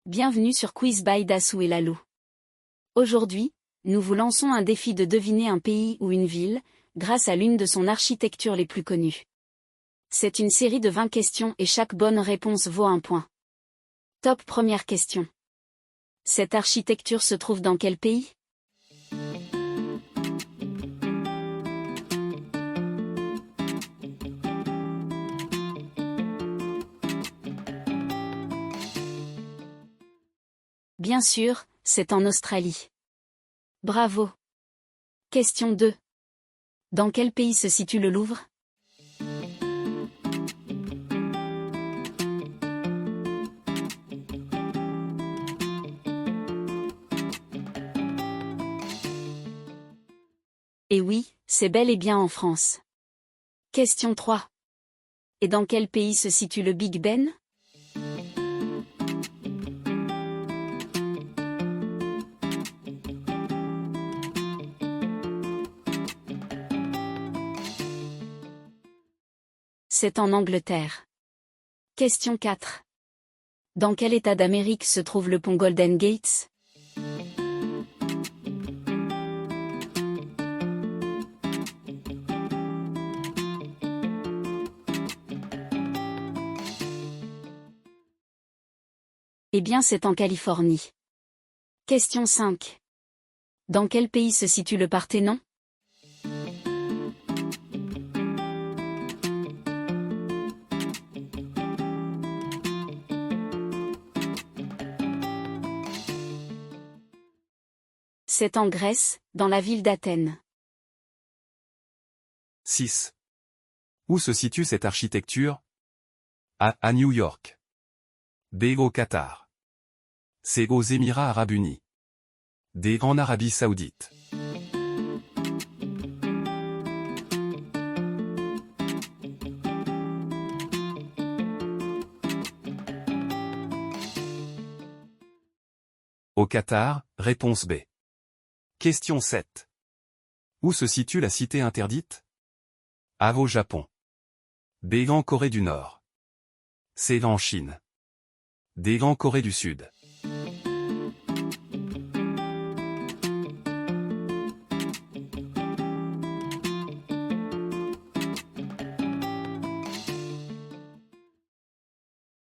Bienvenue sur Quiz by Dassou et Lalou. Aujourd'hui, nous vous lançons un défi de deviner un pays ou une ville, grâce à l'une de son architecture les plus connues. C'est une série de 20 questions et chaque bonne réponse vaut un point. Top première question. Cette architecture se trouve dans quel pays? Bien sûr, c'est en Australie. Bravo. Question 2. Dans quel pays se situe le Louvre? Et oui, c'est bel et bien en France. Question 3. Et dans quel pays se situe le Big Ben? C'est en Angleterre. Question 4. Dans quel État d'Amérique se trouve le pont Golden Gate? Eh bien c'est en Californie. Question 5. Dans quel pays se situe le Parthénon? C'est en Grèce, dans la ville d'Athènes. 6. Où se situe cette architecture? A. À New York. B. Au Qatar. C. Aux Émirats Arabes Unis. D. En Arabie Saoudite. Au Qatar, réponse B. Question 7. Où se situe la cité interdite? A. Au Japon. B. En Corée du Nord. C. En Chine. D. En Corée du Sud.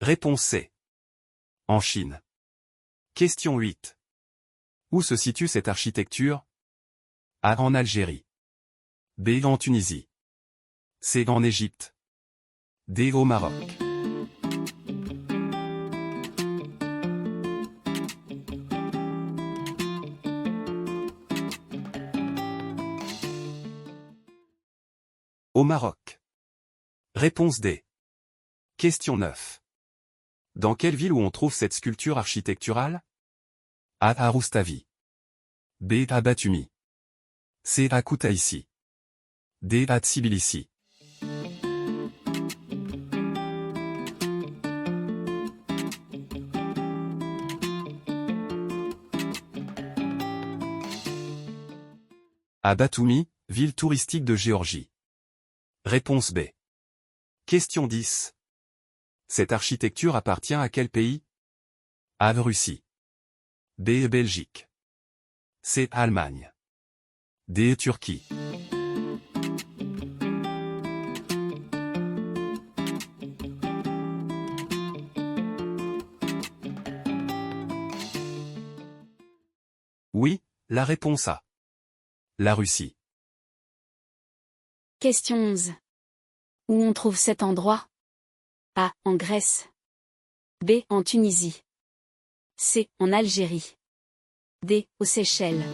Réponse C. En Chine. Question 8. Où se situe cette architecture? A. En Algérie. B. En Tunisie. C. En Égypte. D. Au Maroc. Au Maroc. Réponse D. Question 9. Dans quelle ville où on trouve cette sculpture architecturale? A. À Roustavi. B. À Batumi. C. À Koutaïssi. D. À Tbilissi. À Batumi, ville touristique de Géorgie. Réponse B. Question 10. Cette architecture appartient à quel pays? A. Russie. B. Belgique. C. Allemagne. D. Turquie. Oui, la réponse A. La Russie. Question 11. Où on trouve cet endroit? A. En Grèce. B. En Tunisie. C. En Algérie. D. Aux Seychelles.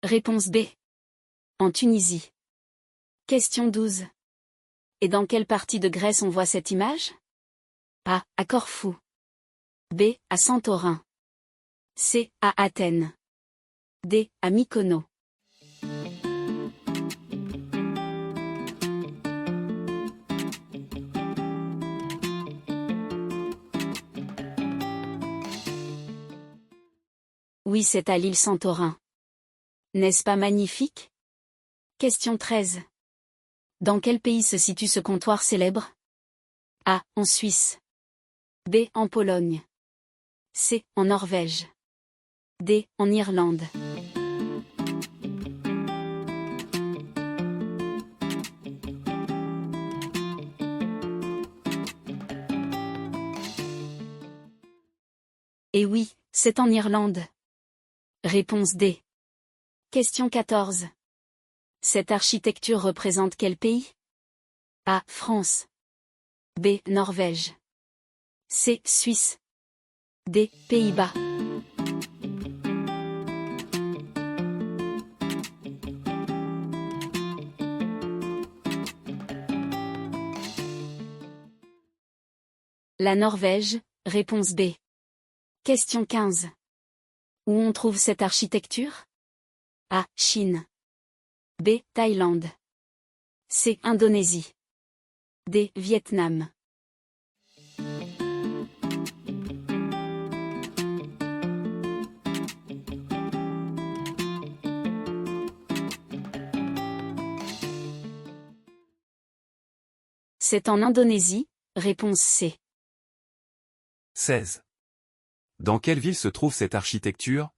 Réponse B. En Tunisie. Question 12. Et dans quelle partie de Grèce on voit cette image? A. À Corfou. B. À Santorin. C. À Athènes. D. À Mykonos. Oui, c'est à l'île Santorin. N'est-ce pas magnifique? Question 13. Dans quel pays se situe ce comptoir célèbre? A. En Suisse. B. En Pologne. C. En Norvège. D. En Irlande. Et oui, c'est en Irlande. Réponse D. Question 14. Cette architecture représente quel pays? A. France. B. Norvège. C. Suisse. D. Pays-Bas. La Norvège, réponse B. Question 15. Où on trouve cette architecture? A. Chine. B. Thaïlande. C. Indonésie. D. Vietnam. C'est en Indonésie, réponse C. 16. Dans quelle ville se trouve cette architecture?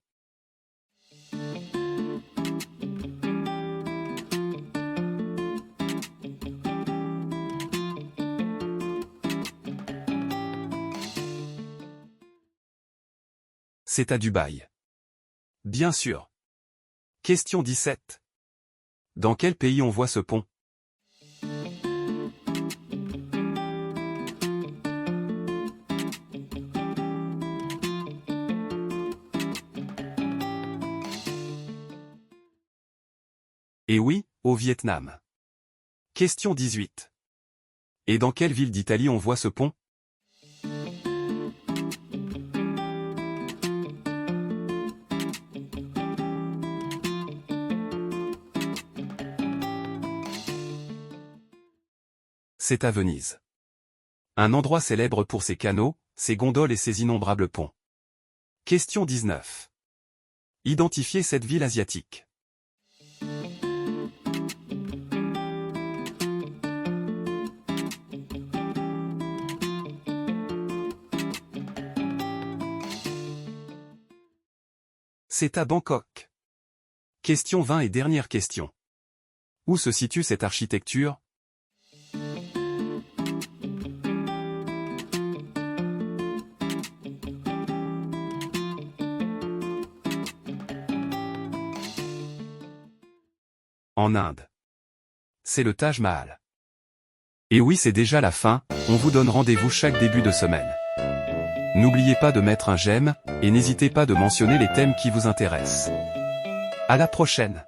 C'est à Dubaï. Bien sûr. Question 17. Dans quel pays on voit ce pont? Et oui, au Vietnam. Question 18. Et dans quelle ville d'Italie on voit ce pont? C'est à Venise. Un endroit célèbre pour ses canaux, ses gondoles et ses innombrables ponts. Question 19. Identifiez cette ville asiatique. C'est à Bangkok. Question 20 et dernière question. Où se situe cette architecture? En Inde. C'est le Taj Mahal. Et oui, c'est déjà la fin, on vous donne rendez-vous chaque début de semaine. N'oubliez pas de mettre un j'aime, et n'hésitez pas de mentionner les thèmes qui vous intéressent. À la prochaine!